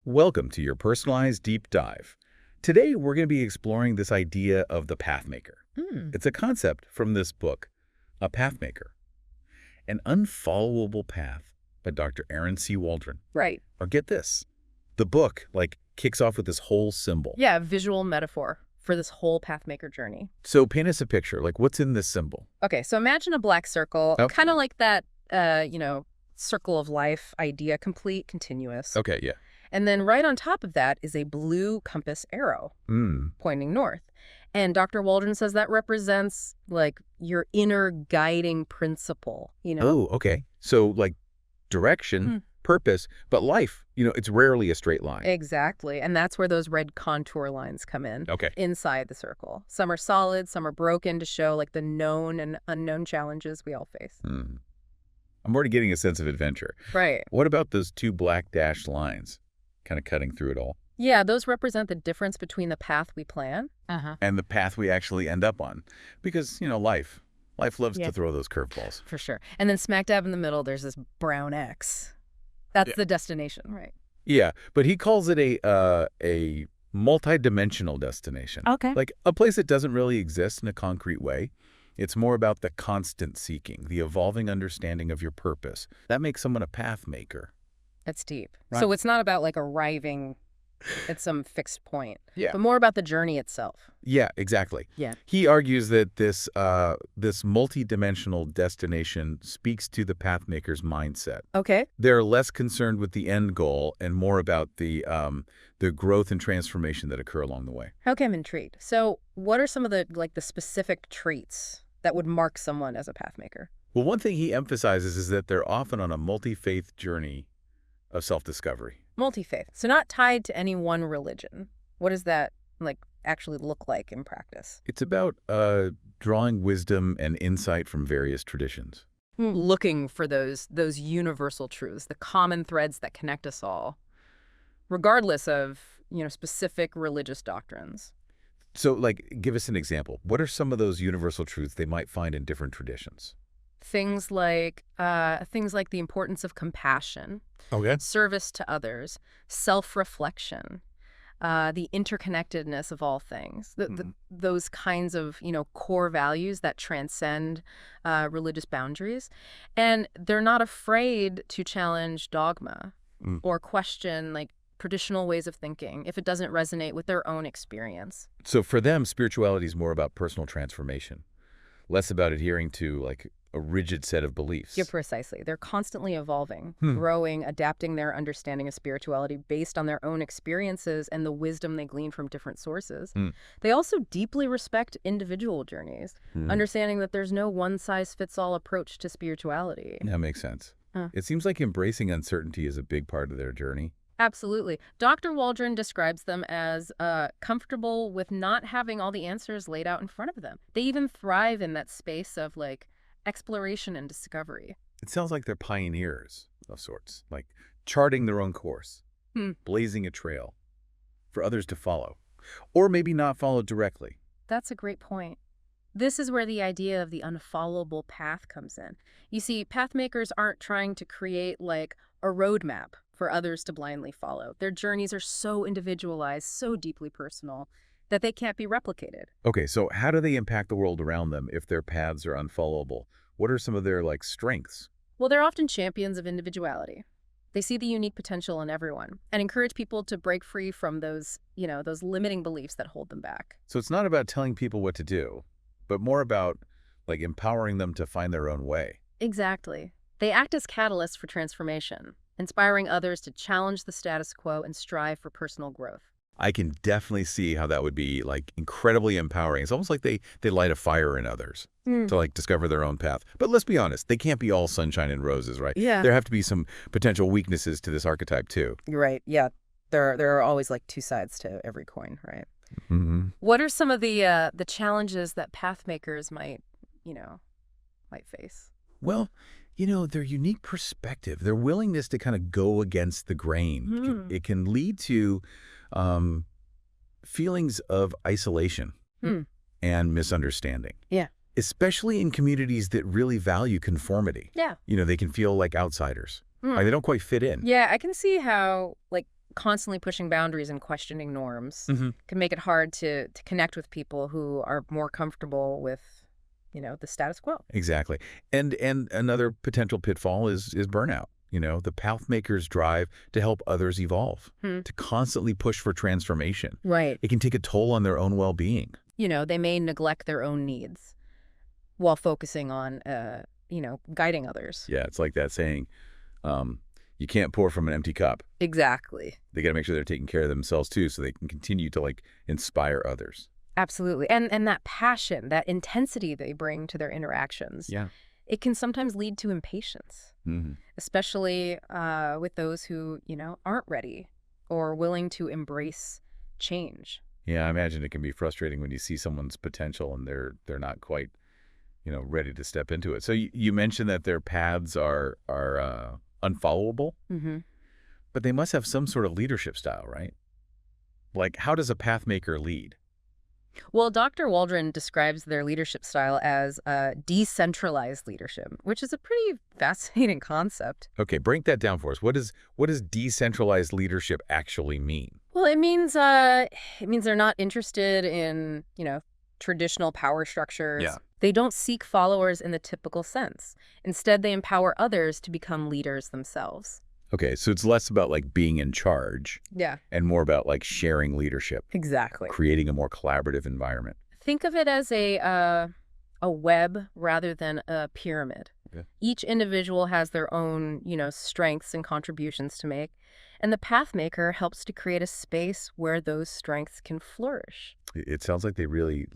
Welcome to your personalized deep dive. Today, we're going to be exploring this idea of the pathmaker. Hmm. It's a concept from this book, A Pathmaker, an unfollowable path by Dr. Aaron C. Waldron. Right. Or get this, the book kicks off with this whole symbol. Yeah, visual metaphor for this whole pathmaker journey. So paint us a picture, what's in this symbol? Okay, so imagine a black circle, Oh. kind of like that, circle of life idea, complete, continuous. Okay, yeah. And then right on top of that is a blue compass arrow pointing north. And Dr. Waldron says that represents, your inner guiding principle, Oh, okay. So, direction, purpose, but life, it's rarely a straight line. Exactly. And that's where those red contour lines come in. Okay. Inside the circle. Some are solid, some are broken to show, the known and unknown challenges we all face. I'm already getting a sense of adventure. Right. What about those two black dashed lines, kind of cutting through it all? Yeah, those represent the difference between the path we plan And the path we actually end up on. Because, life loves Yeah. to throw those curveballs. for sure. And then smack dab in the middle, there's this brown X. That's Yeah. the destination, right? Yeah, but he calls it a multi-dimensional destination. Okay. Like a place that doesn't really exist in a concrete way. It's more about the constant seeking, the evolving understanding of your purpose. That makes someone a path maker. That's deep. Right. So it's not about arriving at some fixed point, Yeah. but more about the journey itself. Yeah, exactly. Yeah. He argues that this multi-dimensional destination speaks to the pathmaker's mindset. Okay. They're less concerned with the end goal and more about the growth and transformation that occur along the way. Okay, I'm intrigued. So what are some of the specific traits that would mark someone as a pathmaker? Well, one thing he emphasizes is that they're often on a multi-faith journey of self-discovery. Multi-faith. So not tied to any one religion. What does that actually look like in practice? It's about drawing wisdom and insight from various traditions. Looking for those universal truths, the common threads that connect us all, regardless of, specific religious doctrines. So, give us an example. What are some of those universal truths they might find in different traditions? Things like the importance of compassion, Okay. service to others, self-reflection, the interconnectedness of all things, those kinds of, core values that transcend religious boundaries. And they're not afraid to challenge dogma or question traditional ways of thinking if it doesn't resonate with their own experience. So for them, spirituality is more about personal transformation, less about adhering to a rigid set of beliefs. Yeah, precisely. They're constantly evolving, growing, adapting their understanding of spirituality based on their own experiences and the wisdom they glean from different sources. They also deeply respect individual journeys, understanding that there's no one-size-fits-all approach to spirituality. That makes sense. It seems like embracing uncertainty is a big part of their journey. Absolutely. Dr. Waldron describes them as comfortable with not having all the answers laid out in front of them. They even thrive in that space of exploration and discovery. It sounds like they're pioneers of sorts, charting their own course, blazing a trail for others to follow, or maybe not follow directly. That's a great point. This is where the idea of the unfollowable path comes in. You see, pathmakers aren't trying to create a roadmap for others to blindly follow. Their journeys are so individualized, so deeply personal, that they can't be replicated. Okay, so how do they impact the world around them if their paths are unfollowable? What are some of their strengths? Well, they're often champions of individuality. They see the unique potential in everyone and encourage people to break free from those limiting beliefs that hold them back. So it's not about telling people what to do, but more about empowering them to find their own way. Exactly. They act as catalysts for transformation, inspiring others to challenge the status quo and strive for personal growth. I can definitely see how that would be incredibly empowering. It's almost like they light a fire in others to discover their own path. But let's be honest, they can't be all sunshine and roses, right? Yeah. There have to be some potential weaknesses to this archetype too. You're right. Yeah. There are always two sides to every coin, right? What are some of the challenges that pathmakers might face? Well, their unique perspective, their willingness to kind of go against the grain, it can lead to feelings of isolation and misunderstanding. Yeah. Especially in communities that really value conformity. Yeah. They can feel like outsiders. They don't quite fit in. Yeah, I can see how constantly pushing boundaries and questioning norms Hmm. can make it hard to connect with people who are more comfortable with, the status quo. Exactly. And another potential pitfall is burnout. The path makers drive to help others evolve, Hmm. to constantly push for transformation. Right. It can take a toll on their own well-being. They may neglect their own needs while focusing on, guiding others. Yeah, it's like that saying, you can't pour from an empty cup. Exactly. They got to make sure they're taking care of themselves too, so they can continue to inspire others. Absolutely. And that passion, that intensity they bring to their interactions, Yeah. it can sometimes lead to impatience, Hmm. especially with those who, aren't ready or willing to embrace change. Yeah, I imagine it can be frustrating when you see someone's potential and they're not quite, ready to step into it. So you mentioned that their paths are unfollowable, Mm-hmm. but they must have some sort of leadership style, right? Like, how does a path maker lead? Well, Dr. Waldron describes their leadership style as decentralized leadership, which is a pretty fascinating concept. Okay, break that down for us. What does decentralized leadership actually mean? Well, it means they're not interested in, traditional power structures. Yeah. They don't seek followers in the typical sense. Instead, they empower others to become leaders themselves. Okay, so it's less about being in charge Yeah. and more about sharing leadership, Exactly. creating a more collaborative environment. Think of it as a web rather than a pyramid. Okay. Each individual has their own, strengths and contributions to make, and the path maker helps to create a space where those strengths can flourish. It sounds like they really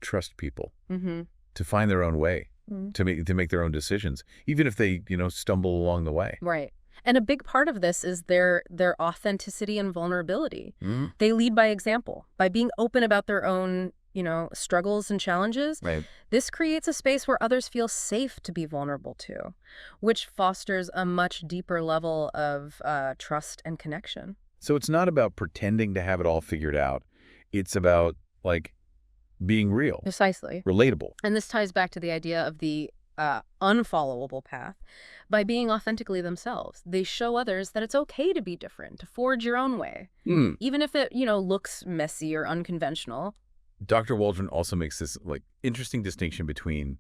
trust people Mm-hmm. to find their own way, Mm-hmm. to make their own decisions, even if they stumble along the way. Right. And a big part of this is their authenticity and vulnerability. Mm. They lead by example, by being open about their own, struggles and challenges. Right. This creates a space where others feel safe to be vulnerable to, which fosters a much deeper level of trust and connection. So it's not about pretending to have it all figured out. It's about being real, Precisely. relatable. And this ties back to the idea of the unfollowable path. By being authentically themselves, they show others that it's okay to be different, to forge your own way, Mm. even if it, looks messy or unconventional. Dr. Waldron also makes this interesting distinction between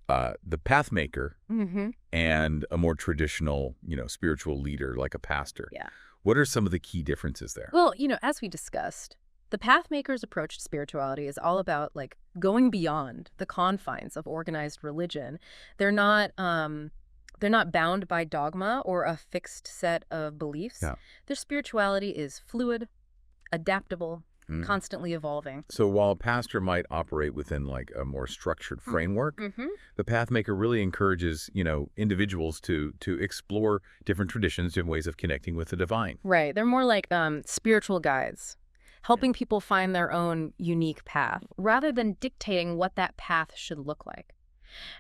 the path maker Mm-hmm. and a more traditional, spiritual leader like a pastor. Yeah. What are some of the key differences there? Well, as we discussed, the path maker's approach to spirituality is all about going beyond the confines of organized religion. They're not bound by dogma or a fixed set of beliefs. Yeah. Their spirituality is fluid, adaptable, Mm. constantly evolving. So while a pastor might operate within a more structured framework, Mm-hmm. the path maker really encourages, individuals to explore different traditions, different ways of connecting with the divine. Right. They're more like spiritual guides, helping people find their own unique path rather than dictating what that path should look like.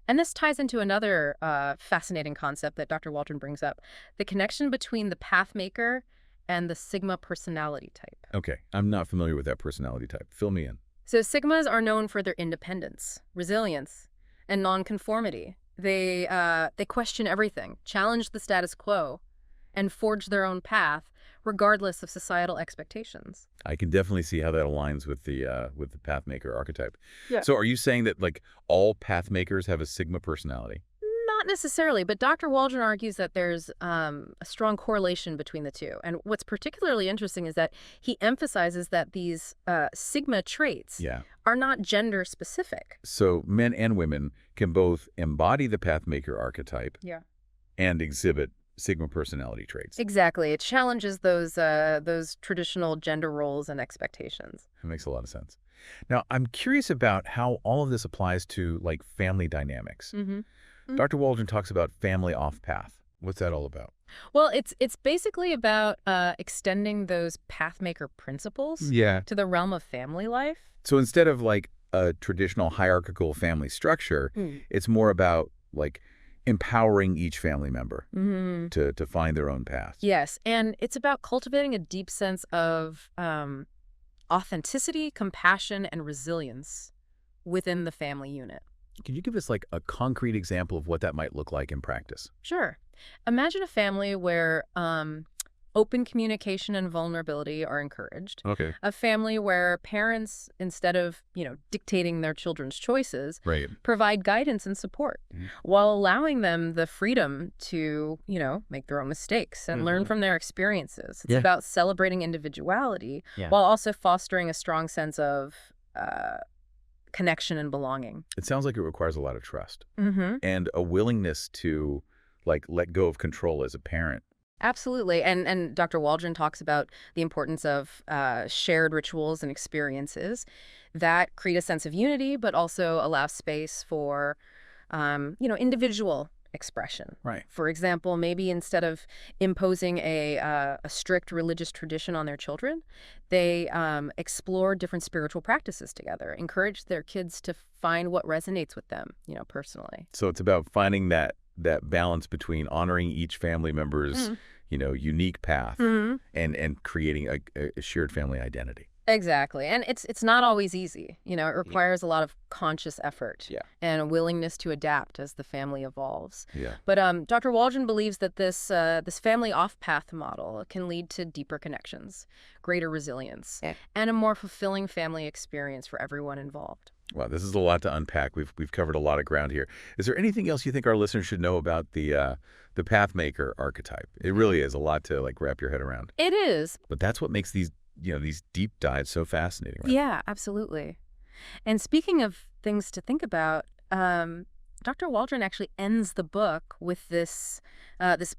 And this ties into another fascinating concept that Dr. Waldron brings up, the connection between the path maker and the Sigma personality type. Okay, I'm not familiar with that personality type. Fill me in. So Sigmas are known for their independence, resilience, and nonconformity. They question everything, challenge the status quo, and forge their own path regardless of societal expectations. I can definitely see how that aligns with the path maker archetype. Yeah. So are you saying that all path makers have a Sigma personality? Not necessarily, but Dr. Waldron argues that there's a strong correlation between the two. And what's particularly interesting is that he emphasizes that these Sigma traits Yeah. are not gender specific. So men and women can both embody the path maker archetype Yeah. and exhibit Sigma personality traits. Exactly. It challenges those traditional gender roles and expectations. That makes a lot of sense. Now, I'm curious about how all of this applies to family dynamics. Mm-hmm. Dr. Waldron talks about family off path. What's that all about? Well, it's basically about extending those pathmaker principles Yeah. to the realm of family life. So instead of a traditional hierarchical family structure, it's more about empowering each family member Mm-hmm. to find their own path. Yes, and it's about cultivating a deep sense of authenticity, compassion, and resilience within the family unit. Can you give us a concrete example of what that might look like in practice? Sure. Imagine a family where Open communication and vulnerability are encouraged. Okay. A family where parents, instead of, dictating their children's choices, Right. provide guidance and support while allowing them the freedom to, make their own mistakes and learn from their experiences. It's about celebrating individuality while also fostering a strong sense of connection and belonging. It sounds like it requires a lot of trust Mm-hmm. and a willingness to, like, let go of control as a parent. Absolutely. And Dr. Waldron talks about the importance of shared rituals and experiences that create a sense of unity, but also allow space for, individual expression. Right. For example, maybe instead of imposing a strict religious tradition on their children, they explore different spiritual practices together, encourage their kids to find what resonates with them, personally. So it's about finding that balance between honoring each family member's, unique path and creating a shared family identity. Exactly. And it's not always easy. It requires a lot of conscious effort and a willingness to adapt as the family evolves. Yeah. But Dr. Waldron believes that this family off-path model can lead to deeper connections, greater resilience, and a more fulfilling family experience for everyone involved. Wow, this is a lot to unpack. We've covered a lot of ground here. Is there anything else you think our listeners should know about the pathmaker archetype? It really is a lot to wrap your head around. It is. But that's what makes these deep dives so fascinating, right? Yeah, absolutely. And speaking of things to think about, Dr. Waldron actually ends the book with this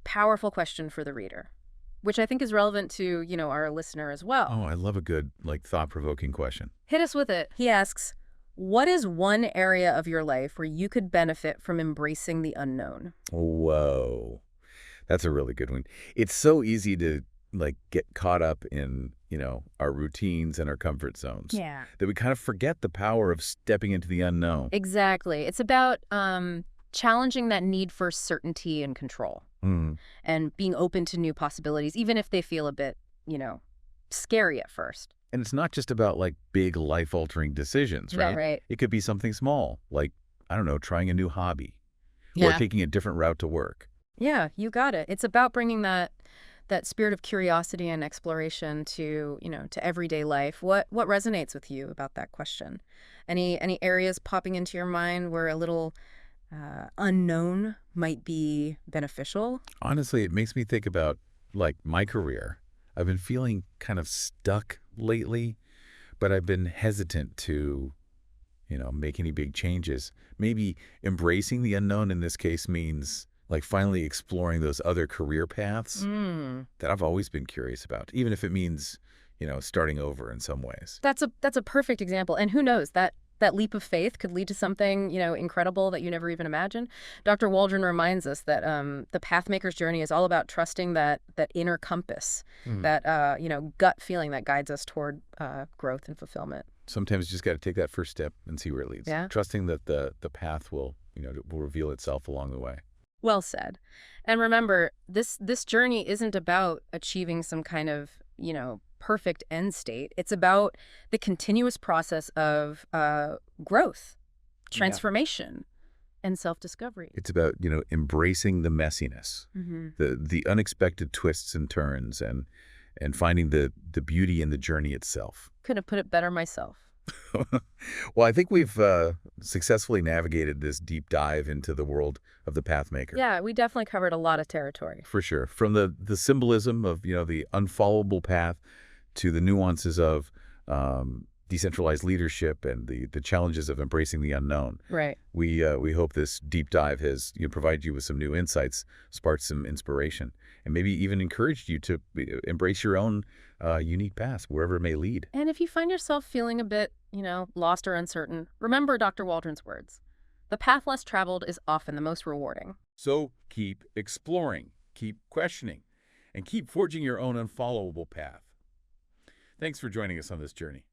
powerful question for the reader, which I think is relevant to, our listener as well. Oh, I love a good, thought-provoking question. Hit us with it. He asks, what is one area of your life where you could benefit from embracing the unknown? Whoa. That's a really good one. It's so easy to, get caught up in, our routines and our comfort zones. Yeah. That we kind of forget the power of stepping into the unknown. Exactly. It's about challenging that need for certainty and control and being open to new possibilities, even if they feel a bit, scary at first. And it's not just about, big life-altering decisions, right? Yeah, right. It could be something small, I don't know, trying a new hobby or taking a different route to work. Yeah, you got it. It's about bringing that spirit of curiosity and exploration to, to everyday life. What resonates with you about that question? Any areas popping into your mind where a little unknown might be beneficial? Honestly, it makes me think about, my career. I've been feeling kind of stuck lately, but I've been hesitant to, make any big changes. Maybe embracing the unknown in this case means finally exploring those other career paths that I've always been curious about, even if it means, starting over in some ways. That's a perfect example. And who knows, that leap of faith could lead to something, incredible that you never even imagined. Dr. Waldron reminds us that the pathmaker's journey is all about trusting that inner compass, that, gut feeling that guides us toward growth and fulfillment. Sometimes you just got to take that first step and see where it leads. Yeah. Trusting that the path will reveal itself along the way. Well said. And remember, this journey isn't about achieving some kind of, perfect end state. It's about the continuous process of growth, transformation, and self-discovery. It's about, embracing the messiness, the unexpected twists and turns, and finding the beauty in the journey itself. Couldn't have put it better myself. Well, I think we've successfully navigated this deep dive into the world of the pathmaker. Yeah, we definitely covered a lot of territory. For sure. From the symbolism of, the unfollowable path to the nuances of decentralized leadership and the challenges of embracing the unknown. Right. We hope this deep dive has provided you with some new insights, sparked some inspiration, and maybe even encouraged you to embrace your own unique path, wherever it may lead. And if you find yourself feeling a bit, lost or uncertain, remember Dr. Waldron's words. The path less traveled is often the most rewarding. So keep exploring, keep questioning, and keep forging your own unfollowable path. Thanks for joining us on this journey.